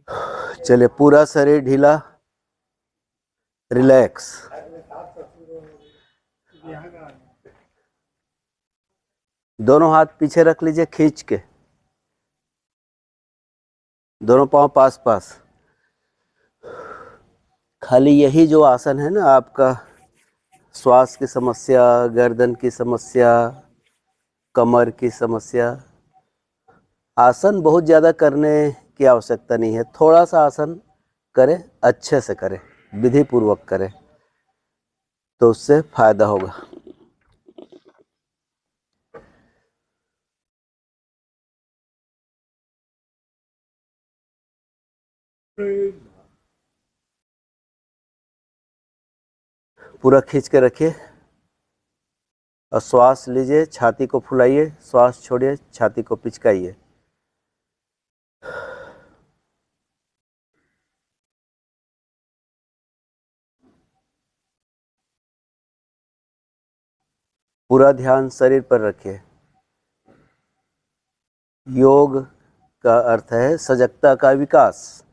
चलिए, पूरा शरीर ढीला, रिलैक्स। दोनों हाथ पीछे रख लीजिए खींच के, दोनों पांव पास पास। खाली यही जो आसन है ना, आपका श्वास की समस्या, गर्दन की समस्या, कमर की समस्या, आसन बहुत ज़्यादा करने की आवश्यकता नहीं है। थोड़ा सा आसन करें, अच्छे से करें, विधि पूर्वक करें, तो उससे फायदा होगा। पूरा खींच के रखिए और श्वास लीजिए, छाती को फुलाइए, श्वास छोड़िए, छाती को पिचकाइए। पूरा ध्यान शरीर पर रखिए। योग का अर्थ है सजगता का विकास।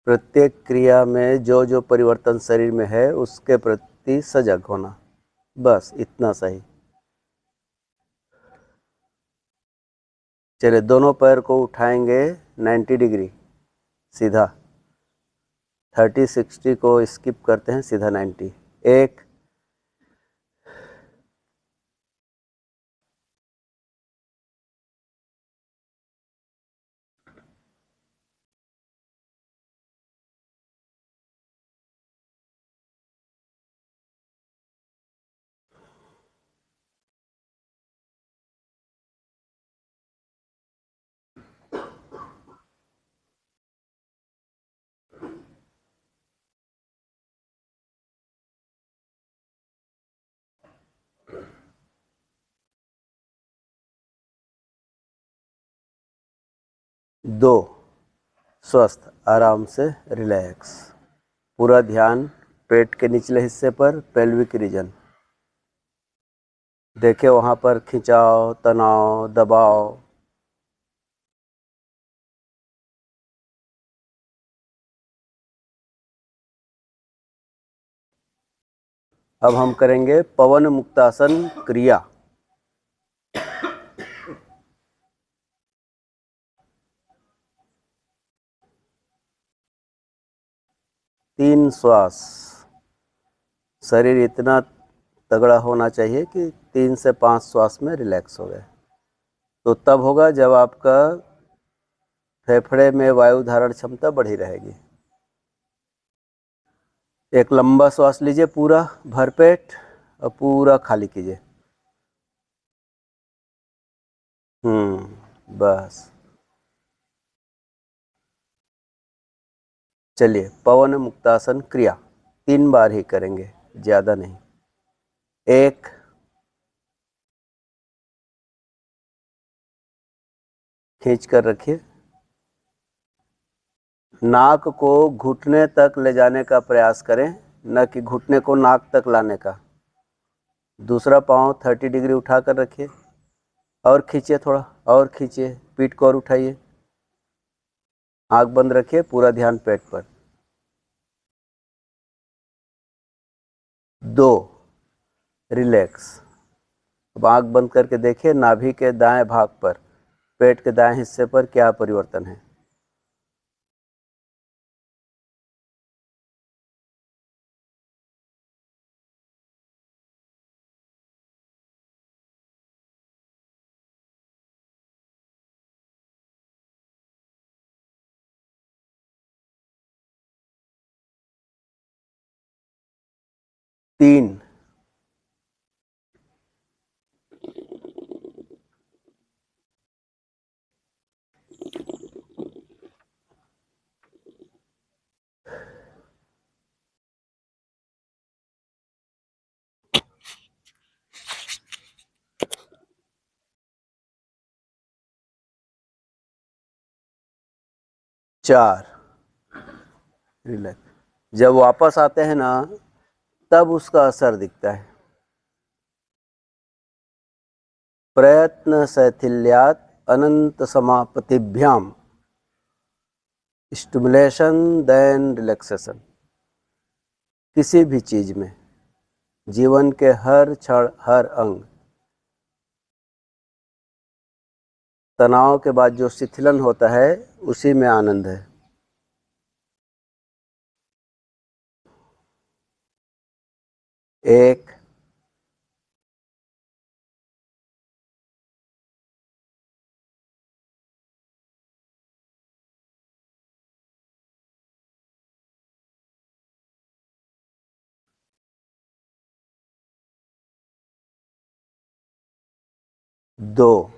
प्रत्येक क्रिया में जो जो परिवर्तन शरीर में है उसके प्रति सजग होना, बस इतना सही। चलिए, दोनों पैर को उठाएंगे 90 डिग्री सीधा, 30-60 को स्किप करते हैं, सीधा 90। 1, 2, स्वस्थ, आराम से रिलैक्स। पूरा ध्यान पेट के निचले हिस्से पर, पेल्विक रीजन। देखिए वहाँ पर खिंचाव, तनाव, दबाव। अब हम करेंगे पवन मुक्तासन क्रिया। तीन श्वास। शरीर इतना तगड़ा होना चाहिए कि 3 से 5 श्वास में रिलैक्स हो गए। तो तब होगा जब आपका फेफड़े में वायु धारण क्षमता बढ़ी रहेगी। एक लंबा श्वास लीजिए, पूरा भरपेट, और पूरा खाली कीजिए। बस। चलिए, पवन मुक्तासन क्रिया 3 बार ही करेंगे, ज़्यादा नहीं। 1, खींच कर रखिए, नाक को घुटने तक ले जाने का प्रयास करें, न कि घुटने को नाक तक लाने का। दूसरा पाँव 30 डिग्री उठा कर रखिए और खींचिए, थोड़ा और खींचिए, पीठ को और उठाइए। आँख बंद रखिए, पूरा ध्यान पेट पर। 2, रिलैक्स। अब आँख बंद करके देखिए नाभि के दाएं भाग पर, पेट के दाएं हिस्से पर क्या परिवर्तन है। तीन, 4, रिलैक्स। जब वापस आते हैं ना, तब उसका असर दिखता है। प्रयत्न शैथिल्यात् अनंत समापतिभ्याम स्टिमुलेशन देन रिलैक्सेशन। किसी भी चीज में, जीवन के हर क्षण, हर अंग, तनाव के बाद जो शिथिलन होता है उसी में आनंद है। एक, दो,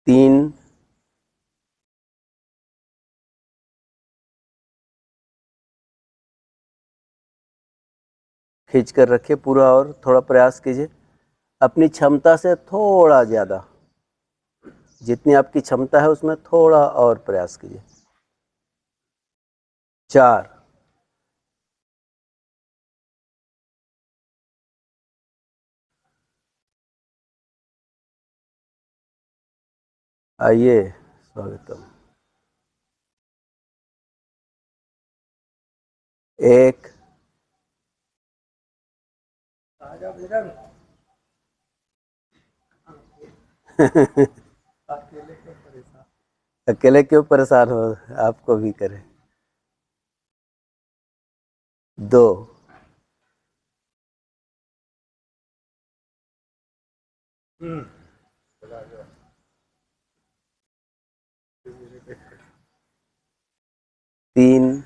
तीन, खींच कर रखिए पूरा और थोड़ा प्रयास कीजिए अपनी क्षमता से थोड़ा ज़्यादा, जितनी आपकी क्षमता है उसमें थोड़ा और प्रयास कीजिए। चार, आइए, स्वागतम। एक, अकेले क्यों परेशान हो, आपको भी करें। दो, तीन,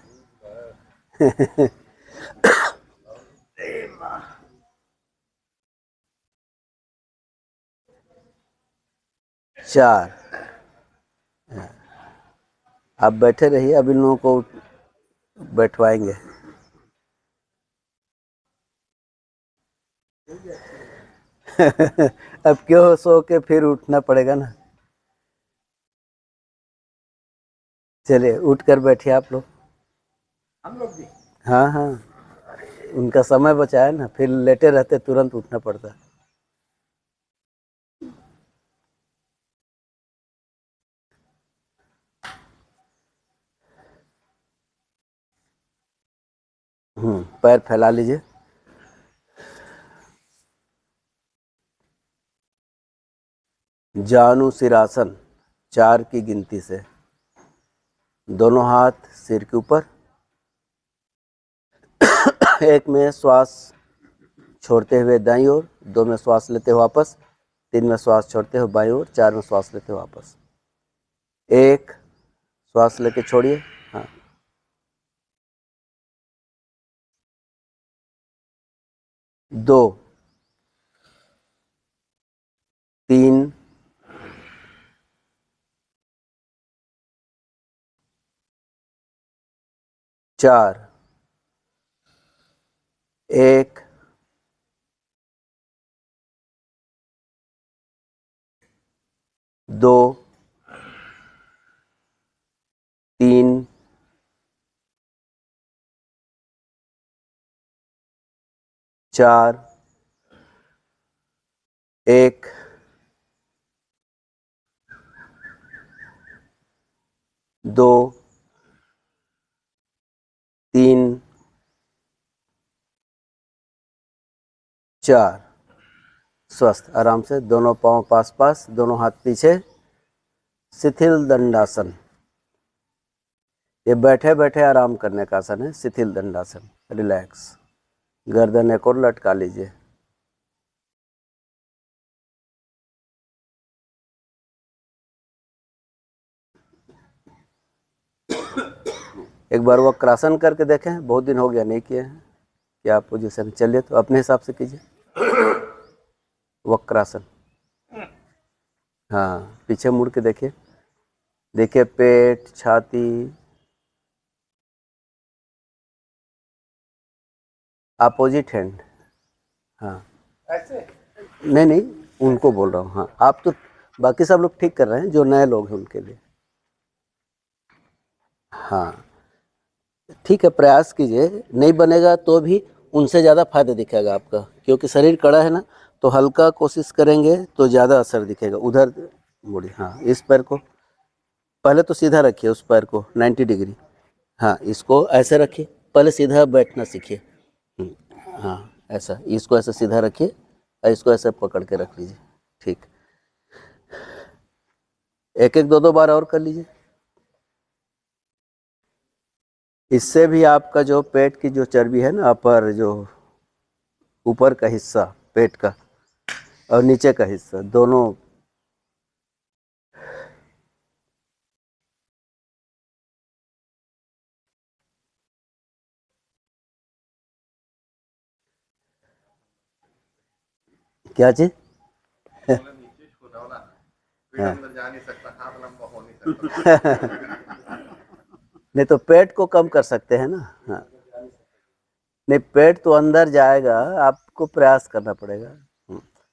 चार। आप बैठे रहिए, अब इन लोगों को बैठवाएंगे। अब क्यों सो के फिर उठना पड़ेगा ना। चलिए उठ कर बैठिए आप लोग। हम लोग भी। हाँ हाँ, उनका समय बचा है ना, फिर लेटे रहते तुरंत उठना पड़ता है। पैर फैला लीजिए। जानुसिरासन, 4 की गिनती से दोनों हाथ सिर के ऊपर। एक में श्वास छोड़ते हुए दाईं ओर, 2 में श्वास लेते हुए वापस, 3 में श्वास छोड़ते हुए बाईं ओर, 4 में श्वास लेते हुए वापस। एक, श्वास लेके छोड़िए। हाँ, दो, तीन, चार, एक, दो, तीन, चार, एक, दो, तीन, चार। स्वस्थ, आराम से दोनों पांव पास पास, दोनों हाथ पीछे। शिथिल दंडासन, ये बैठे बैठे आराम करने का आसन है। शिथिल दंडासन, रिलैक्स। गर्दन एक और लटका लीजिए। एक बार वक्रासन करके देखें, बहुत दिन हो गया नहीं किए हैं। क्या पोजीशन, चलिए तो अपने हिसाब से कीजिए। वक्रासन, हाँ, पीछे मुड़ के देखिए। देखिए पेट, छाती, अपोजिट हैंड। हाँ, ऐसे नहीं नहीं, उनको बोल रहा हूँ। हाँ, आप तो बाकी सब लोग ठीक कर रहे हैं, जो नए लोग हैं उनके लिए। हाँ, ठीक है, प्रयास कीजिए। नहीं बनेगा तो भी उनसे ज़्यादा फायदा दिखेगा आपका, क्योंकि शरीर कड़ा है ना, तो हल्का कोशिश करेंगे तो ज़्यादा असर दिखेगा। उधर मुड़ी, हाँ, इस पैर को पहले तो सीधा रखिए, उस पैर को 90 डिग्री। हाँ, इसको ऐसे रखिए, पहले सीधा बैठना सीखिए। हाँ, ऐसा, इसको ऐसे सीधा रखिए और इसको ऐसे पकड़ के रख लीजिए। ठीक, एक एक दो दो बार और कर लीजिए। इससे भी आपका जो पेट की जो चर्बी है ना, अपर जो ऊपर का हिस्सा पेट का और नीचे का हिस्सा दोनों। क्या चीज? हाँ। नहीं तो पेट को कम कर सकते हैं ना। हाँ, नहीं, पेट तो अंदर जाएगा, आपको प्रयास करना पड़ेगा।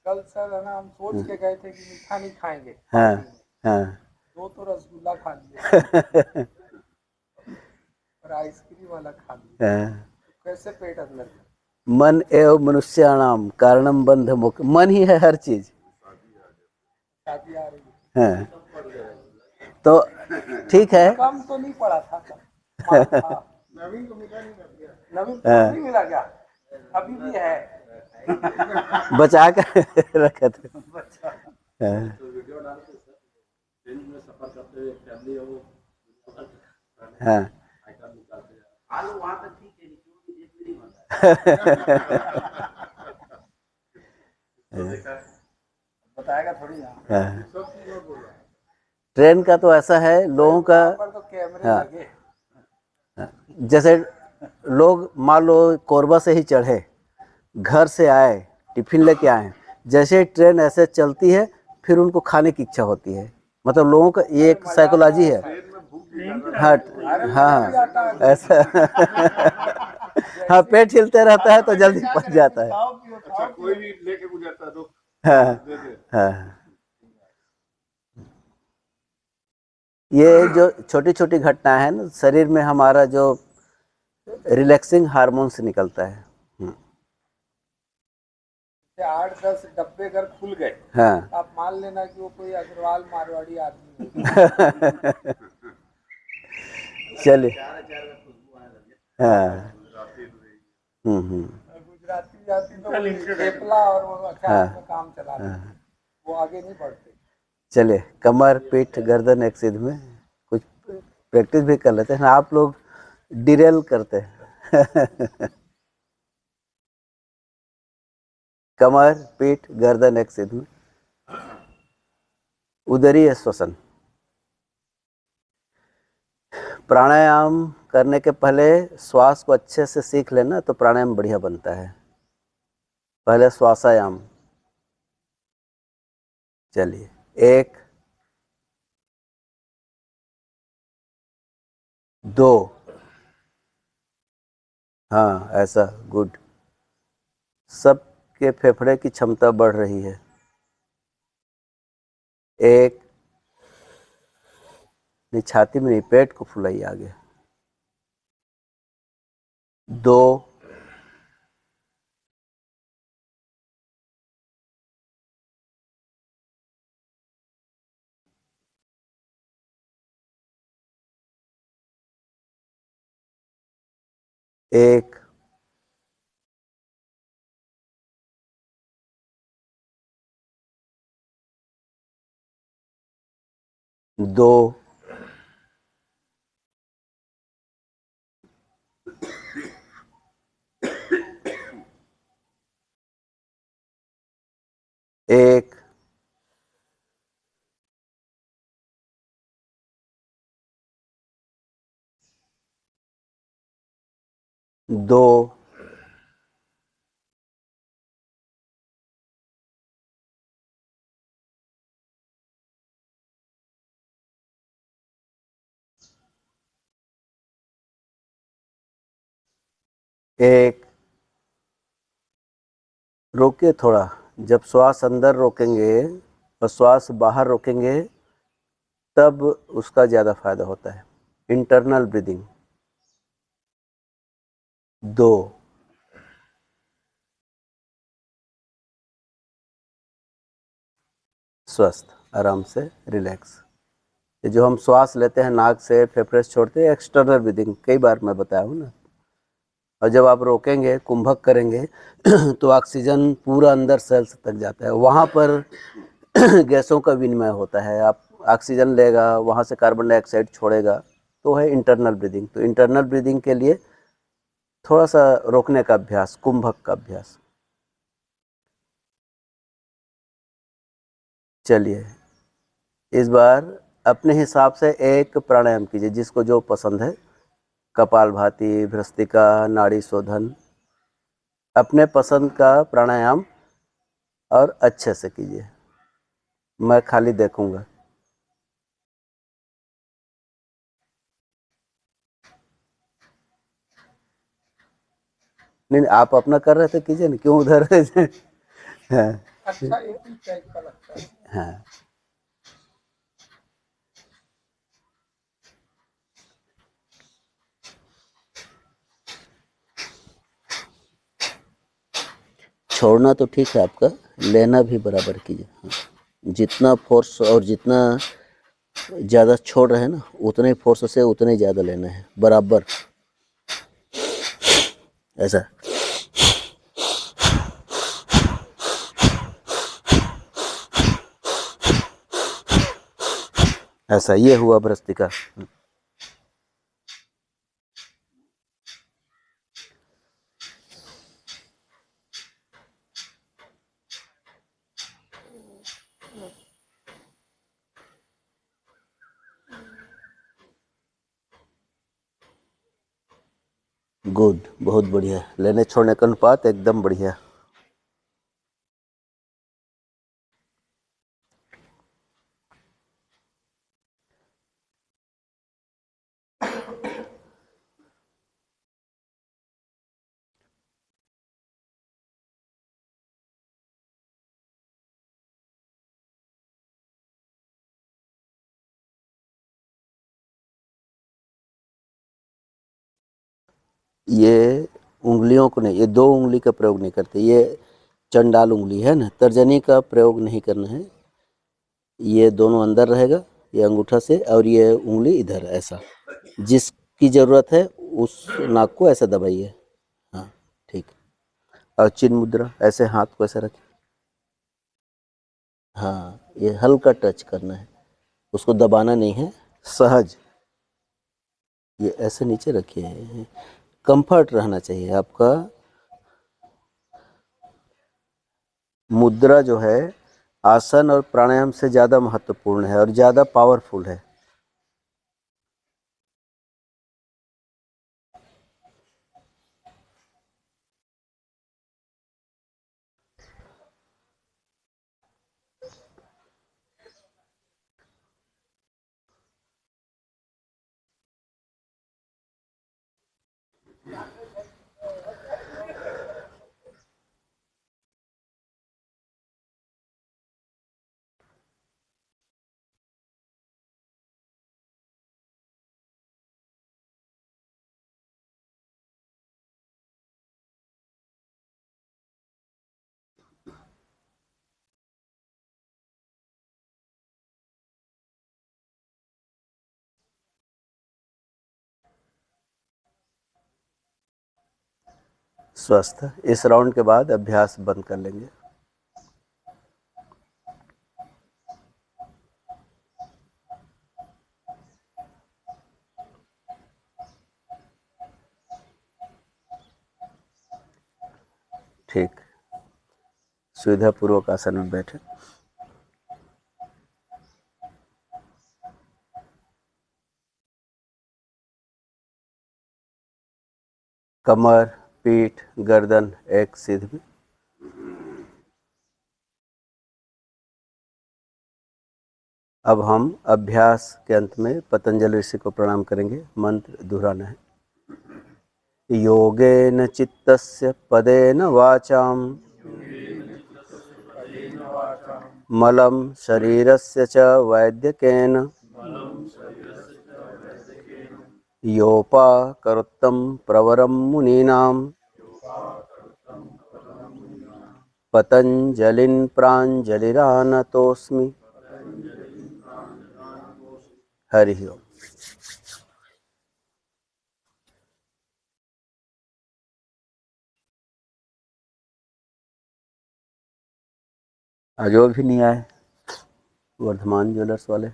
कल सर है ना, हम सोच के गए थे कि मीठा नहीं खाएंगे। हाँ, हाँ। दो तो रसगुल्ला खा लिए और आइसक्रीम वाला खा लिया। हाँ। तो कैसे पेट अंदर? मन एवं मनुष्याणाम कारणम बंध मुख, मन ही है हर चीज। शादी आ रही हाँ, तो ठीक है। है। कम तो नहीं पड़ा था नवीन को मिला नहीं, कर दिया नवीन को हाँ, नहीं मिला क्या? अभी भी है बचा कर रखे थे। हाँ, हाँ। बताएगा थोड़ी ना। हाँ। सब चीज में बोल रहा है। ट्रेन का तो ऐसा है, लोगों का। वहाँ पर तो कैमरे हाँ, लगे। जैसे लोग मान लो कोरबा से ही चढ़े, घर से आए, टिफिन लेके आए, जैसे ही ट्रेन ऐसे चलती है फिर उनको खाने की इच्छा होती है। मतलब लोगों का ये एक साइकोलॉजी है। हाँ, हाँ, ऐसा हाँ, पेट हिलते रहता है तो जल्दी पच जाता है। अच्छा, कोई भी लेके गुजरता है तो हाँ, हाँ। ये जो छोटी छोटी घटना है ना, शरीर में हमारा जो रिलैक्सिंग हार्मोन्स निकलता है। 8-10 डब्बे अगर खुल गए, हाँ। आप मान लेना कि वो कोई अग्रवाल मारवाड़ी आदमी है। चलिए। हाँ। गुजराती जाति तो थेपला और वो अचार में काम चला रहे हैं, वो आगे नहीं बढ़ते। चलिए, कमर पीठ गर्दन एक सीध में कुछ प्रैक्टिस भी कर लेते हैं। आप लोग डिरेल करते हैं कमर पीठ गर्दन एक सीध में, उदरी श्वसन। प्राणायाम करने के पहले श्वास को अच्छे से सीख लेना तो प्राणायाम बढ़िया बनता है। पहले श्वासायाम। चलिए, 1 2, हाँ, ऐसा, गुड। सबके फेफड़े की क्षमता बढ़ रही है। 1, नहीं, छाती में नहीं, पेट को फुलाइए आगे। 2, 1, दो, 1, 2, 1। रोकिए थोड़ा, जब श्वास अंदर रोकेंगे और श्वास बाहर रोकेंगे तब उसका ज़्यादा फायदा होता है। इंटरनल ब्रीदिंग 2, स्वस्थ आराम से रिलैक्स। ये जो हम श्वास लेते हैं नाक से, फेफड़े से छोड़ते हैं, एक्सटर्नल ब्रीदिंग कई बार मैं बताया हूँ ना। और जब आप रोकेंगे, कुंभक करेंगे तो ऑक्सीजन पूरा अंदर सेल्स तक जाता है, वहाँ पर गैसों का विनिमय होता है। आप ऑक्सीजन लेगा, वहाँ से कार्बन डाइऑक्साइड छोड़ेगा, तो है इंटरनल ब्रीदिंग। तो इंटरनल ब्रीदिंग के लिए थोड़ा सा रोकने का अभ्यास, कुंभक का अभ्यास। चलिए इस बार अपने हिसाब से एक प्राणायाम कीजिए, जिसको जो पसंद है। कपालभाति, भ्रस्तिका, नाड़ी शोधन, अपने पसंद का प्राणायाम और अच्छे से कीजिए। मैं खाली देखूंगा। नहीं, आप अपना कर रहे थे, कीजिए ना, क्यों उधर हाँ अच्छा एक ही टाइप का लगता है। हाँ। छोड़ना तो ठीक है आपका, लेना भी बराबर कीजिए। हाँ। जितना फोर्स और जितना ज़्यादा छोड़ रहे हैं ना, उतने ही फोर्स से उतने ही ज़्यादा लेना है, बराबर ऐसा। ऐसा ये हुआ भ्रस्तिका। गुड, बहुत बढ़िया। लेने छोड़ने का अनुपात एकदम बढ़िया। ये उंगलियों को नहीं, ये 2 उंगली का प्रयोग नहीं करते, ये चंडाल उंगली है ना, तर्जनी का प्रयोग नहीं करना है। ये दोनों अंदर रहेगा, ये अंगूठा से, और ये उंगली इधर, ऐसा। जिसकी ज़रूरत है उस नाक को ऐसा दबाइए। हाँ ठीक। और चिन्ह मुद्रा, ऐसे हाथ को ऐसे रखिए। हाँ, ये हल्का टच करना है, उसको दबाना नहीं है, सहज। ये ऐसे नीचे रखिए, कंफर्ट रहना चाहिए आपका। मुद्रा जो है आसन और प्राणायाम से ज़्यादा महत्वपूर्ण है और ज़्यादा पावरफुल है। स्वस्थ। इस राउंड के बाद अभ्यास बंद कर लेंगे। ठीक, सुविधापूर्वक आसन में बैठे। कमर, पीठ, गर्दन एक सीध में। अब हम अभ्यास के अंत में पतंजलि ऋषि को प्रणाम करेंगे। मंत्र दोहराना है। योगेन चित्तस्य पदेन वाचाम वाचाम मलं शरीरस्य च वैद्यकेन योपाकरोत्तं प्रवरं मुनीनां पतञ्जलिं प्राञ्जलिरानतोऽस्मि। हरि ओम। आज वो भी नहीं आए वर्धमान ज्वेलर्स वाले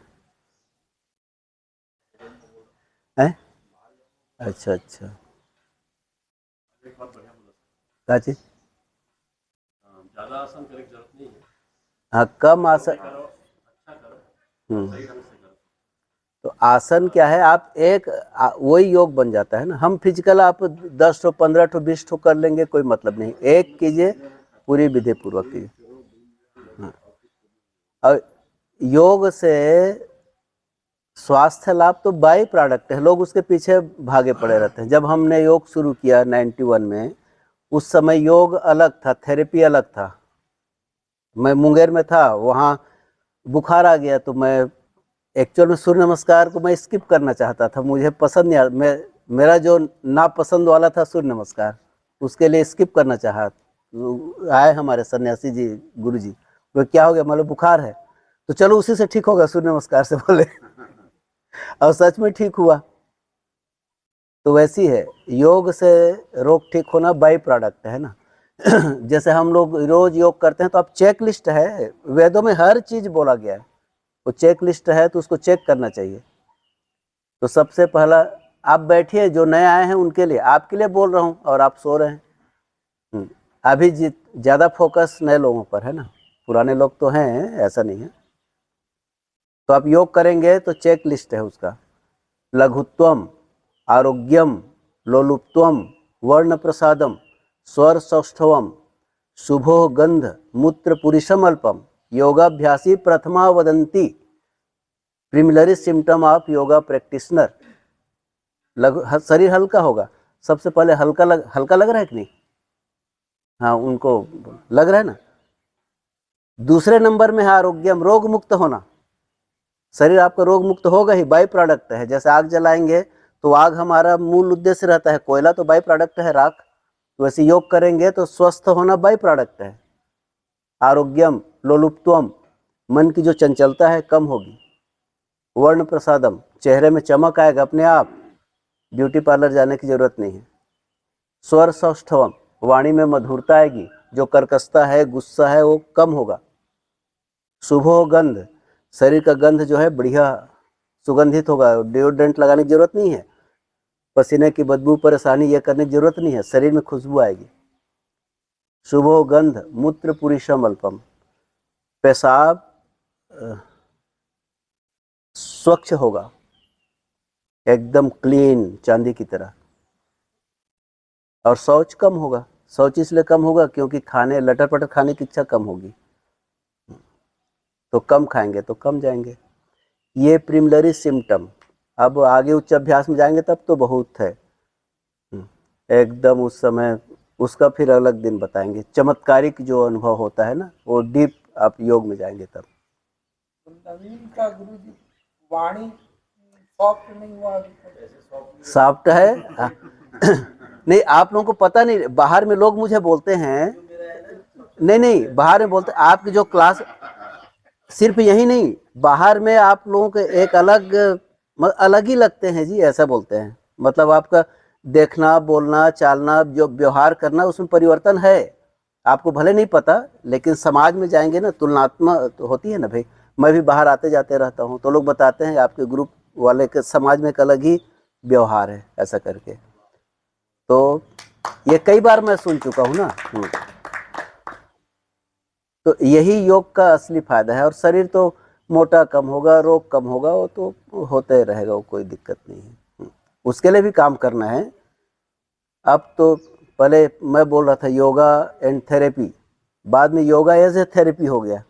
हैं। अच्छा अच्छा, क्या चीज? हाँ, कम आसन। तो आसन क्या है, आप एक वही योग बन जाता है ना। हम फिजिकल आप 10 ठो 15 ठो 20 ठो कर लेंगे, कोई मतलब नहीं। एक कीजिए, पूरी विधि पूर्वक कीजिए। हाँ। और योग से स्वास्थ्य लाभ तो बाई प्रोडक्ट है, लोग उसके पीछे भागे पड़े रहते हैं। जब हमने योग शुरू किया 91 में, उस समय योग अलग था, थेरेपी अलग था। मैं मुंगेर में था, वहाँ बुखार आ गया तो मैं एक्चुअल में सूर्य नमस्कार को मैं स्किप करना चाहता था, मुझे पसंद नहीं आया। मेरा जो नापसंद वाला था सूर्य नमस्कार, उसके लिए स्किप करना चाहा। आए हमारे सन्यासी जी, गुरु जी, वो क्या हो गया, मतलब बुखार है तो चलो उसी से ठीक होगा, सूर्य नमस्कार से बोले। और सच में ठीक हुआ। तो वैसी है, योग से रोग ठीक होना बाई प्रोडक्ट है ना। जैसे हम लोग रोज योग करते हैं तो अब चेक लिस्ट है, वेदों में हर चीज बोला गया है, वो चेक लिस्ट है तो उसको चेक करना चाहिए। तो सबसे पहला आप बैठिए, जो नए आए हैं उनके लिए, आपके लिए बोल रहा हूँ, और आप सो रहे हैं। अभी ज़्यादा फोकस नए लोगों पर है ना, पुराने लोग तो हैं, ऐसा नहीं है। तो आप योग करेंगे तो चेक लिस्ट है उसका, लघुत्वम, आरोग्यम, लोलुप्त्वम, वर्ण प्रसादम, स्वर सौष्ठवम, शुभो गंध मूत्र पुरुषम अल्पम, योगाभ्यासी प्रथमा वदंती, preliminary symptom of yoga practitioner. शरीर हल्का होगा, सबसे पहले हल्का लग रहा है कि नहीं? हाँ, उनको लग रहा है ना। दूसरे नंबर में है आरोग्यम, रोग मुक्त होना। शरीर आपका रोग मुक्त होगा ही, बाई प्रोडक्ट है। जैसे आग जलाएंगे तो आग हमारा मूल उद्देश्य रहता है, कोयला तो बाई प्रोडक्ट है, राख। वैसे योग करेंगे तो स्वस्थ होना बाई प्रोडक्ट है। आरोग्यम, लोलुप्त्वम, मन की जो चंचलता है कम होगी। वर्ण प्रसादम, चेहरे में चमक आएगा अपने आप, ब्यूटी पार्लर जाने की जरूरत नहीं है। स्वर सौष्ठवम, वाणी में मधुरता आएगी, जो कर्कशता है, गुस्सा है, वो कम होगा। शुभो गंध, शरीर का गंध जो है बढ़िया सुगंधित होगा, डिओड्रेंट लगाने की जरूरत नहीं है। पसीने की बदबू, परेशानी ये करने की जरूरत नहीं है, शरीर में खुशबू आएगी। शुभो गंध मूत्र पुरुषम अल्पम, पेशाब स्वच्छ होगा, एकदम क्लीन, चांदी की तरह। और शौच कम होगा। शौच इसलिए कम होगा क्योंकि खाने, लटर पटर खाने की इच्छा कम होगी, तो कम खाएंगे तो कम जाएंगे। ये प्रीमिलरी सिम्टम। अब आगे उच्च अभ्यास में जाएंगे तब तो बहुत है एकदम। उस समय उसका फिर अलग दिन बताएंगे। चमत्कारिक जो अनुभव होता है ना, वो डीप आप योग में जाएंगे तब। नवीन का गुरु जी वाणी सॉफ्ट नहीं हुआ अभी तक? सॉफ्ट है। नहीं, आप लोगों को पता नहीं, बाहर में लोग मुझे बोलते हैं, नहीं बाहर में बोलते, आपकी जो क्लास, सिर्फ यही नहीं, बाहर में आप लोगों के एक अलग ही लगते हैं जी, ऐसा बोलते हैं। मतलब आपका देखना, बोलना, चालना, जो व्यवहार करना, उसमें परिवर्तन है। आपको भले नहीं पता, लेकिन समाज में जाएंगे ना, तुलनात्मक तो होती है ना भाई। मैं भी बाहर आते जाते रहता हूँ तो लोग बताते हैं आपके ग्रुप वाले के समाज में एक अलग ही व्यवहार है, ऐसा करके। तो ये कई बार मैं सुन चुका हूँ ना। तो यही योग का असली फायदा है। और शरीर तो मोटा कम होगा, रोग कम होगा, वो तो होते रहेगा, वो कोई दिक्कत नहीं है। उसके लिए भी काम करना है। अब तो पहले मैं बोल रहा था योगा एंड थेरेपी, बाद में योगा एज ए थेरेपी हो गया।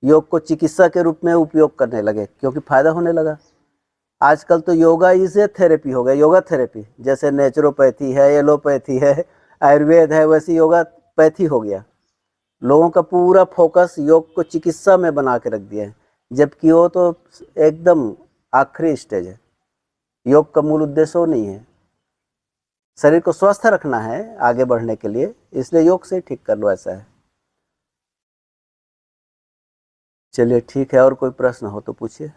योग को चिकित्सा के रूप में उपयोग करने लगे क्योंकि फायदा होने लगा। आजकल तो योगा इज ए थेरेपी हो गया, योगा थेरेपी। जैसे नेचुरोपैथी है, एलोपैथी है, आयुर्वेद है, वैसे योगा पैथी हो गया। लोगों का पूरा फोकस योग को चिकित्सा में बना के रख दिया है, जबकि वो तो एकदम आखिरी स्टेज है। योग का मूल उद्देश्य वो नहीं है। शरीर को स्वस्थ रखना है आगे बढ़ने के लिए, इसलिए योग से ठीक कर लो, ऐसा है। चलिए ठीक है, और कोई प्रश्न हो तो पूछिए।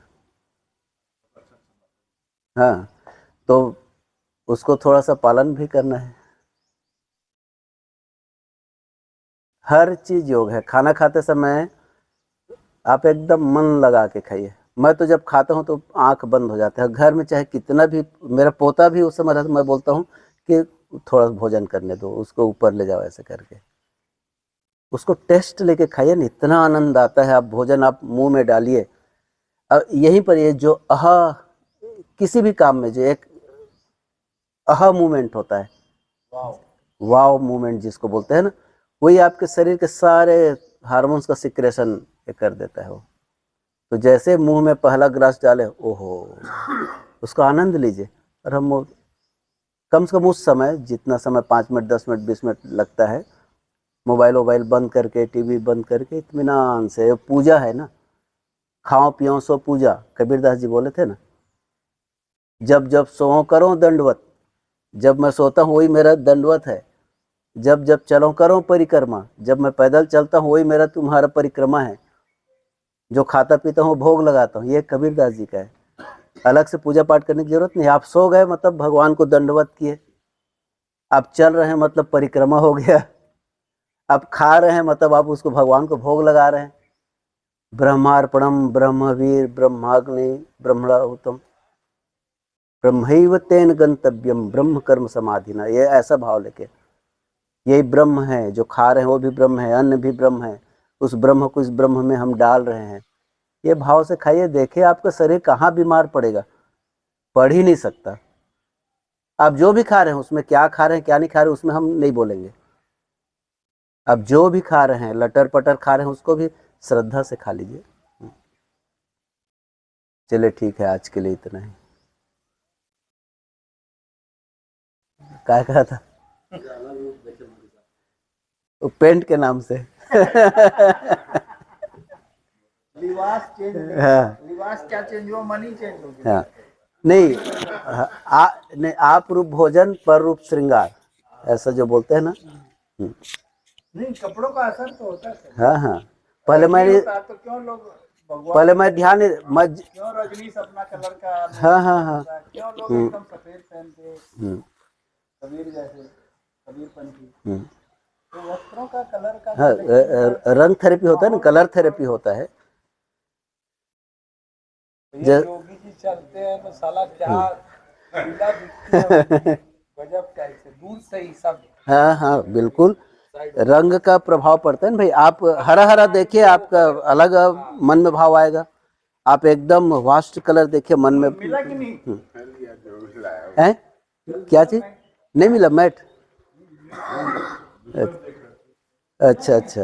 हाँ, तो उसको थोड़ा सा पालन भी करना है। हर चीज योग है। खाना खाते समय आप एकदम मन लगा के खाइए। मैं तो जब खाता हूँ तो आंख बंद हो जाता है। घर में चाहे कितना भी, मेरा पोता भी उस समय रहता, मैं बोलता हूँ कि थोड़ा भोजन करने दो, उसको ऊपर ले जाओ, ऐसे करके उसको टेस्ट लेके खाइए ना, इतना आनंद आता है। आप भोजन आप मुंह में डालिए, अब यहीं पर ये जो किसी भी काम में जो एक मूवमेंट होता है, वाव मूवमेंट जिसको बोलते हैं ना, वही आपके शरीर के सारे हार्मोन्स का सिक्रेशन कर देता है वो। तो जैसे मुंह में पहला ग्रास डाले, ओहो, उसका आनंद लीजिए। और हम कम से कम उस समय, जितना समय 5 मिनट 10 मिनट 20 मिनट लगता है, मोबाइल बंद करके, टीवी बंद करके इत्मीनान से, पूजा है ना, खाओ पियो सो पूजा, कबीरदास जी बोले थे ना, जब जब सो करो दंडवत, जब मैं सोता हूँ वही मेरा दंडवत है, जब जब चलो करो परिक्रमा, जब मैं पैदल चलता हूँ वही मेरा तुम्हारा परिक्रमा है, जो खाता पीता हूँ भोग लगाता हूँ। ये कबीरदास जी का है। अलग से पूजा पाठ करने की जरूरत नहीं। आप सो गए मतलब भगवान को दंडवत किए, आप चल रहे हैं मतलब परिक्रमा हो गया, आप खा रहे हैं मतलब आप उसको भगवान को भोग लगा रहे हैं। ब्रह्मार्पणम ब्रह्मवीर ब्रह्माग्नि ब्रह्मणाहुतम ब्रह्मैव तेन गंतव्यम ब्रह्म कर्म समाधिना। ये ऐसा भाव लेके, यही ब्रह्म है, जो खा रहे हैं वो भी ब्रह्म है, अन्न भी ब्रह्म है, उस ब्रह्म को इस ब्रह्म में हम डाल रहे हैं। ये भाव से खाइए, देखिए आपका शरीर कहाँ बीमार पड़ेगा, पड़ ही नहीं सकता। आप जो भी खा रहे हैं उसमें क्या खा रहे हैं क्या नहीं खा रहे हैं उसमें हम नहीं बोलेंगे। आप जो भी खा रहे हैं, लटर पटर खा रहे हैं, उसको भी श्रद्धा से खा लीजिए। चलिए ठीक है, आज के लिए इतना ही। क्या कहा था? वो पेंट के नाम से लिबास चेंज नहीं, हाँ, लिबास क्या चेंज हुआ, मनी चेंज हो गया। हाँ, नहीं, नहीं, आप रूप भोजन पर रूप श्रृंगार, ऐसा जो बोलते हैं ना। नहीं, कपड़ों का असर तो होता है। हाँ हाँ, पहले नहीं मैंने, होता तो क्यों लोग भगवान, पहले मैं ध्यान क्यों रजनीश अपना कलर का हाँ हाँ हाँ, क्यों लोग एकदम सफेद पहनते, हम्म, कबीर जैसे, कबीरपंथी। हम्म, तो वस्त्रों का कलर का हाँ, रंग थेरेपी होता है ना, कलर थेरेपी होता है। ये योगी जी चलते हैं तो साला क्या पीला दिखती है उनकी, गजब कैसे दूर से ही सब। हाँ हाँ, बिल्कुल, रंग का प्रभाव पड़ता है ना भाई। आप हरा हरा देखिए, आपका अलग मन में भाव आएगा। आप एकदम वास्ट कलर देखिए, मन में मिला कि नहीं? है क्या चीज नहीं मिला, मैट। अच्छा अच्छा,